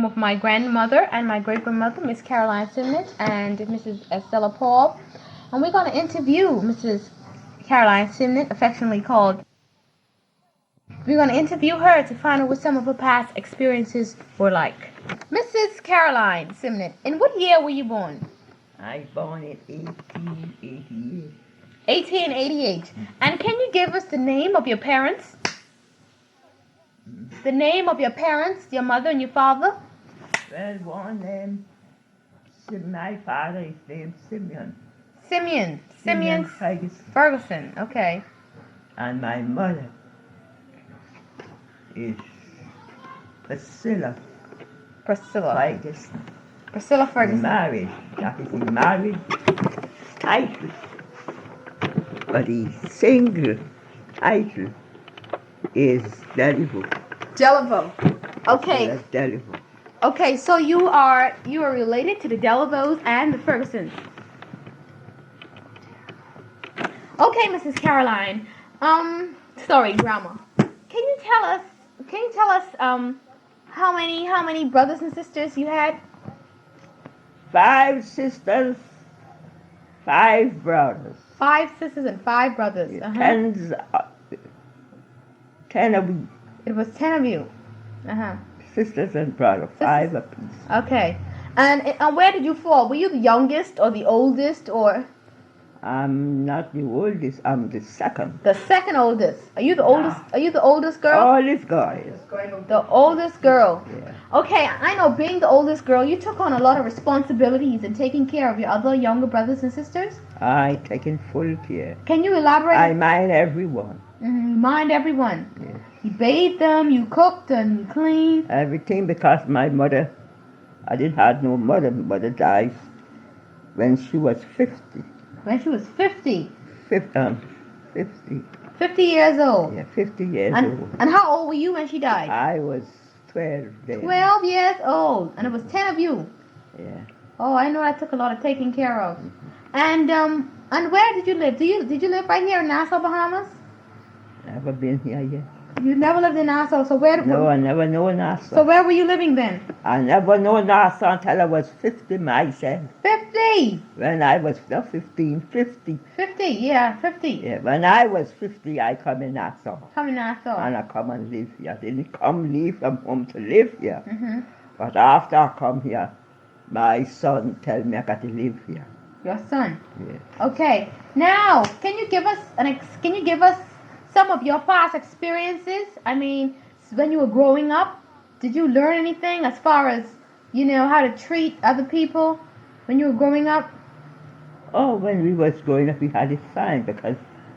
Of my grandmother and my great-grandmother, Miss Caroline Symonette and Mrs. Estella Paul. And we're going to interview Mrs. Caroline Symonette, affectionately called. We're going to interview her to find out what some of her past experiences were like. Mrs. Caroline Symonette, in what year were you born? I born in 1888. 1888. And can you give us the name of your parents? The name of your parents, your mother and your father? Well, one name, my father is named Simeon. Simeon Ferguson. Okay. And my mother is Priscilla Ferguson. Priscilla Ferguson. Married. That is the married title. But the single title is Delivo. Okay. Delivo. Okay, so you are related to the Delivos and the Fergusons. Okay, Mrs. Caroline. Sorry, Grandma. Can you tell us how many brothers and sisters you had? 5 sisters, 5 brothers. 5 sisters and 5 brothers. Uh-huh. 10 of you. It was 10 of you. Sisters and brothers, 5 apiece. Okay. And where did you fall? Were you the youngest or the oldest or? I'm not the oldest, I'm the second. The second oldest. Are you the oldest? Are you the oldest girl? Oldest girl. The oldest girl. Yeah. Okay, I know being the oldest girl, you took on a lot of responsibilities in taking care of your other younger brothers and sisters. I taken full care. Can you elaborate? I mind everyone. You mind everyone. Yes. You bathed them, you cooked and you cleaned. Everything because my mother, I didn't have no mother. My mother died when she was 50. When she was 50. 50. 50 years old. Yeah, 50 years old. And how old were you when she died? I was 12 then. 12 years old. And it was 10 of you. Yeah. Oh, I know I took a lot of taking care of. And where did you live? Did you live right here in Nassau, Bahamas? Never been here yet. You never lived in Nassau, so where? No, I never know Nassau. So where were you living then? I never know Nassau until I was 50 myself. 50? When I was not 15, 50. 50, yeah, 50. Yeah, when I was 50, I come in Nassau. Come in Nassau. And I come and live here. I didn't come leave from home to live here. But after I come here, my son tell me I got to live here. Your son? Yeah. Okay. Now, can you give us some of your past experiences? I mean, when you were growing up, did you learn anything as far as, how to treat other people when you were growing up? Oh, when we was growing up, we had it fine because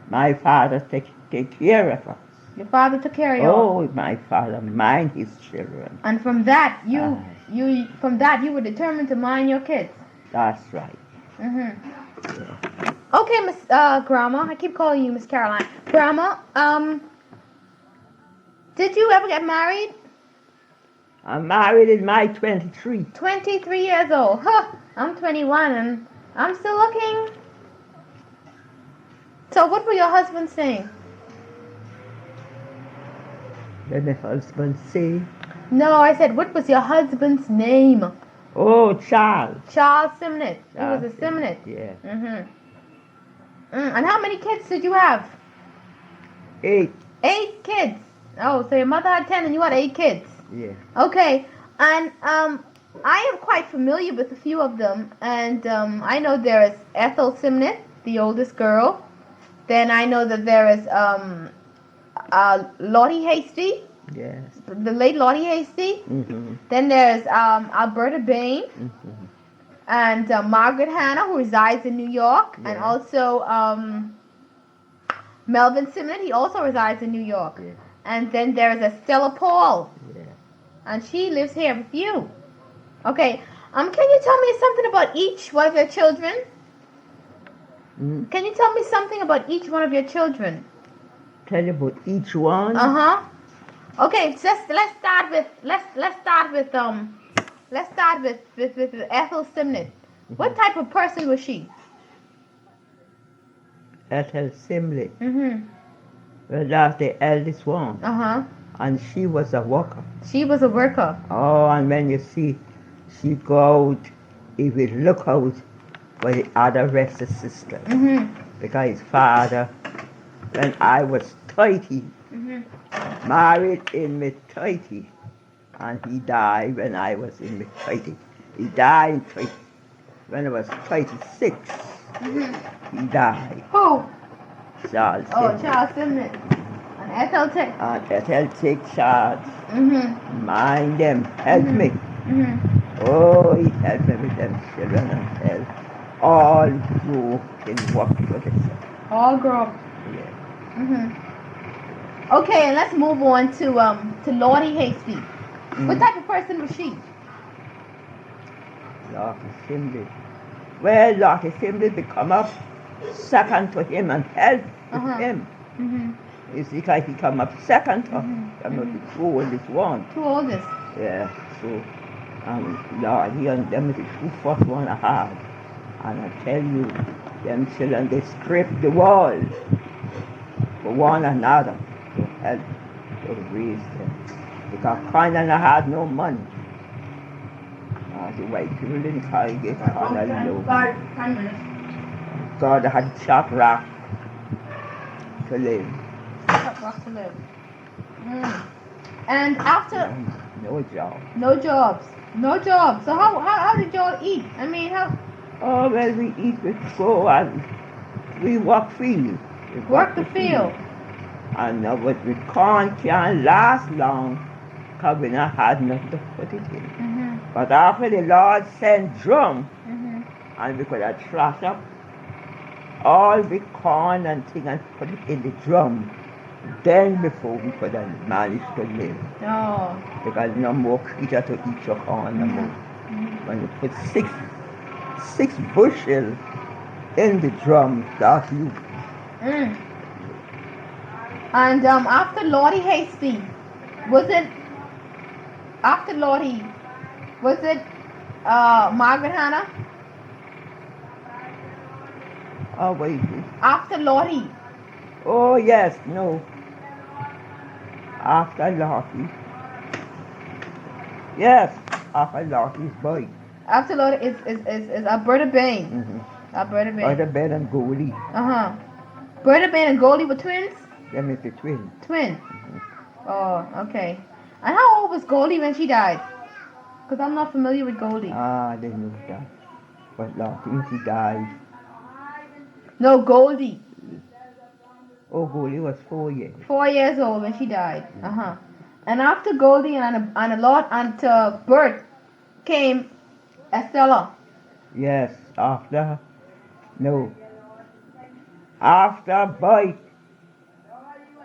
my father take care of us. Your father took care of you? Oh, my father mind his children. And from that, you were determined to mind your kids? That's right. Yeah. Okay, Miss Grandma. I keep calling you Miss Caroline. Grandma, did you ever get married? I'm married in my 23. 23 years old. Huh. I'm 21 and I'm still looking. So what were your husbands saying? Then the husband say? No, I said, what was your husband's name? Oh, Charles. Charles Symonette. He was a Symonette. Yeah. And how many kids did you have? 8. 8 kids. Oh, so your mother had 10 and you had 8 kids. Yeah. Okay. And I am quite familiar with a few of them. And I know there is Ethel Symonette, the oldest girl. Then I know that there is Lottie Hasty. Yes. The late Lottie Hasty. Then there's Alberta Bain. And Margaret Hannah, who resides in New York. Yeah. And also Melvin Symonette, he also resides in New York. Yeah. And then there's Estella Paul. Yeah. And she lives here with you. Okay. Can you tell me something about each one of your children? Can you tell me something about each one of your children? Tell you about each one? Okay, so let's start with Ethel Symonette. What type of person was she? Ethel Symonette. Well, that's the eldest one. And she was a worker. She was a worker. Oh, and when you see, she go out, he would look out for the other rest of sisters. Because his father, when I was 30, married in my 30, and he died when I was in my 30. He died in 30. When I was 36, he died. Who? Charles. Oh, Charles Symonette. And Ethel Tech. And Ethel take charge. Mind them, help me. Oh, he helped me with them children and help. All who can work for themselves. All grow up. Yeah. Okay, and let's move on to Lottie Hasty. What type of person was she? Lottie Simley. Well, Lottie Simley become up second to him and help with him. You see, like he come up second to him. I'm not the two oldest one. Two oldest. Yeah, so Lottie and them is the two first one I had. And I tell you, them children, they scrape the walls for one another to help to raise them. Because kind of had no money. The white people didn't carry get kind of low. God had chop rock to live. Chop rock to live. And after... No job. No jobs. No jobs. So how did y'all eat? I mean, how... Oh, well, we eat with go and we work freely. We Work the field. And but with corn can't last long because we not had nothing to put it in. But after the Lord sent drum, and we could have trash up all the corn and thing and put it in the drum, then before we could have managed to live. Oh. Because no more creature to eat your corn no more. When you put six bushel in the drum, that's you. And after Lottie Hasty, was it Margaret Hannah? Oh, wait. After Lottie. Oh, yes, no. After Lottie. Yes, after Lottie's boy. After Lottie is Alberta Bain. Alberta Bain. Alberta Bain and Goldie. Alberta Bain and Goldie were twins? Them is the twins. Twins. Oh, okay. And how old was Goldie when she died? Because I'm not familiar with Goldie. I didn't know that. But Lottie, when she died. No, Goldie. Oh, Goldie was 4 years. 4 years old when she died. And after Goldie and Bert came Estella. Yes, after Bert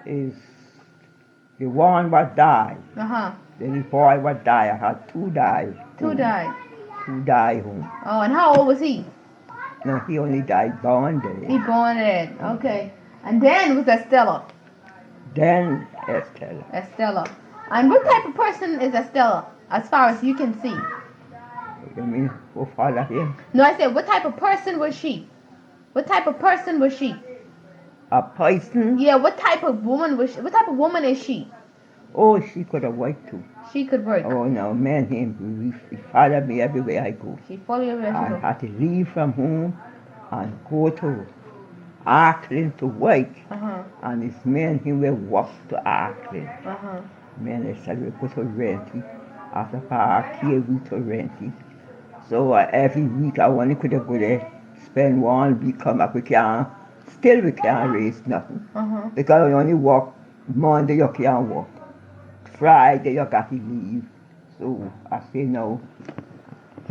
is the one what died. Then the boy what died. I had two died. Two died. Two died home. Oh, and how old was he? No, he only died born dead. He born dead. Okay. And then was Estella. Then Estella. Estella. And what type of person is Estella, as far as you can see? You mean who follow him? No, I said, what type of person was she? What type of person was she? A person? Yeah, what type of woman was she? What type of woman is she? Oh, she could have worked too. She could work. Oh, no, man, he followed me everywhere I go. She followed you everywhere I had to leave from home and go to Auckland to work. And his man, he will walk to Auckland. Man, I said, we go to Renty. After park here, we to Renty. So every week I only could go there, spend 1 week, come back, we can't raise nothing. Because we only walk Monday, you can't walk. Friday, you got to leave. So I say, no,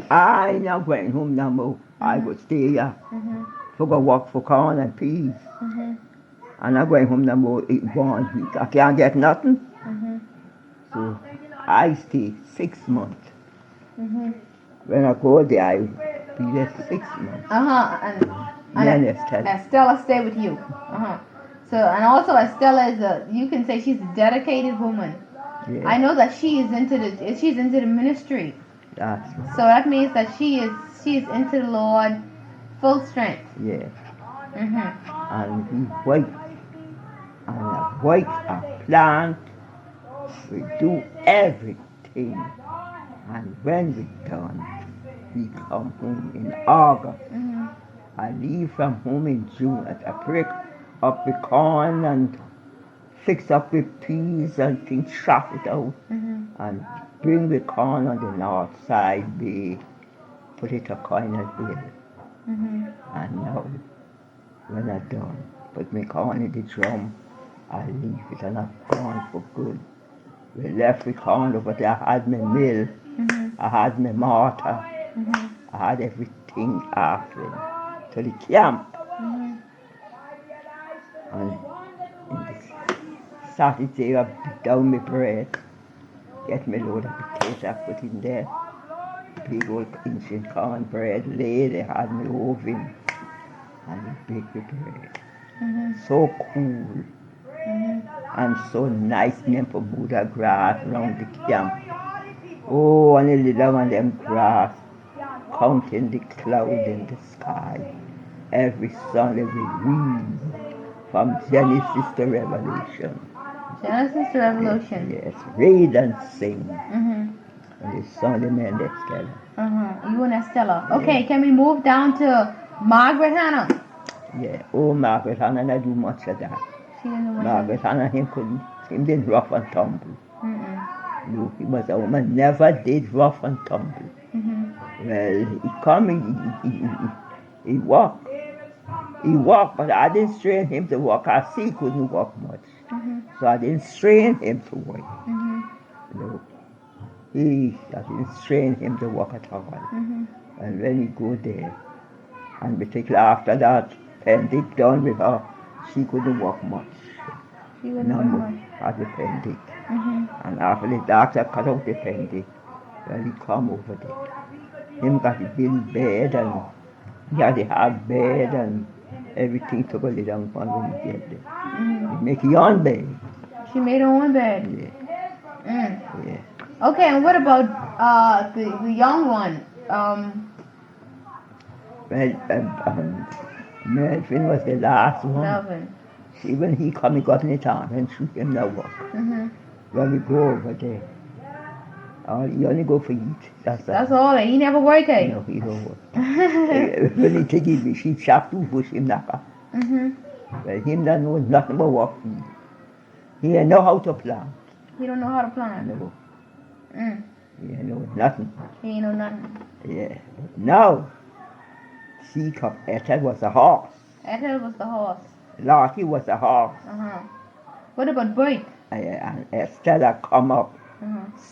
I'm not going home no more. I will stay here. For go work for corn and peas. I'm not going home no more 1 week. I can't get nothing. So I stay 6 months. When I go there, I be there 6 months. And Estella stay with you. So, and also Estella is you can say she's a dedicated woman. Yeah. I know that she's into the ministry. That's right. So that means that she is into the Lord full strength. Yeah. And we wait. And I wait, I plant We do everything. And when we done, we come home in August. I leave from home in June. I break up the corn and fix up the peas and things, chop it out. And bring the corn on the north side, put it a kind of hill. And now, when I'm done, put my corn in the drum, I leave it and I'm gone for good. We left the corn over there. I had my mill, I had my mortar, I had everything after it, to the camp. And in the Saturday, I beat down my bread, get me load of potatoes, I put in there. Big old ancient corn bread laid, I had my oven, and we baked the bread. So cool. And so nice, me and put Buddha grass around the camp. Oh, and the little one them grass, counting the cloud in the sky. Every sun, every weed, from Genesis to Revelation. Genesis to Revelation. Yes, read and sing. And the son of man that's Estella. You and Estella. Okay, can we move down to Margaret Hannah? Yeah, oh, Margaret Hannah, I do much of that. She didn't know what Margaret Hannah, him did rough and tumble. No, he was a woman, never did rough and tumble. Well, he come, he walk. He walked, but I didn't strain him to walk. I see he couldn't walk much. So I didn't strain him to walk. No. I didn't strain him to walk at all. And when he go there, and particularly after that, appendix done with her, she couldn't walk much. She wouldn't walk much. Had the appendix. And after the doctor cut out the appendix, well, he come over there. Him got the big bed, and he had the hard bed, and everything took a little fun when he get there. He make his own bed. She made her own bed? Yeah. Yeah. Okay, and what about the young one? Melvin was the last one. Melvin. See, when he come, he got in his arm and shoot him no work. When we go over there, he only go for eat. That's all. He never work, eh? No, he don't work. When he take his she chop to push him knock up. Well, him don't know nothing about work. He don't know how to plant. He don't know how to plant? No. He don't know nothing. He ain't know nothing. Yeah. But now, see, Ethel was a horse. Ethel was the horse. Lottie was a horse. What about Bert? And Estella come up.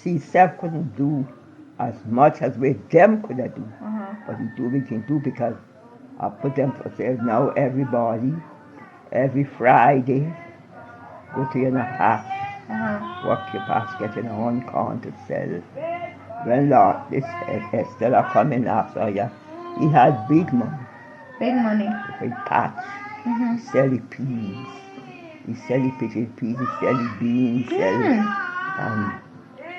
She self couldn't do as much as we them could do. But he do we can do because I put them for sale now everybody, every Friday, go to your patch, work your basket in a one corn to sell. When this Estella come in after you, he had big money. Big money. He patch. He sell the peas. He sell the pitted peas. He sell the beans.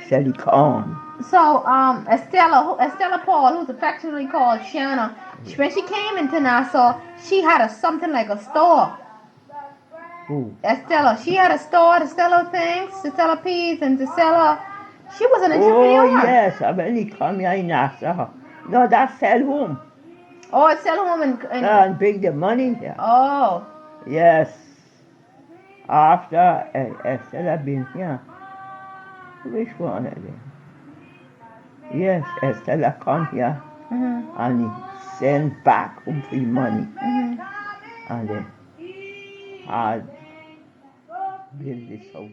Sell the corn. So, Estella Paul, who's affectionately called Shanna, when she came into Nassau, she had something like a store. Who? Estella. She had a store to sell her things, to sell her peas, and to sell her. She was an entrepreneur. Oh, yes. When he come here in Nassau. No, that's sell home. Oh, it's sell home and bring the money here. Oh. Yes. After Estella been here. Which one of them? Yes, Estella come here and he send back home free money. And then I build this house.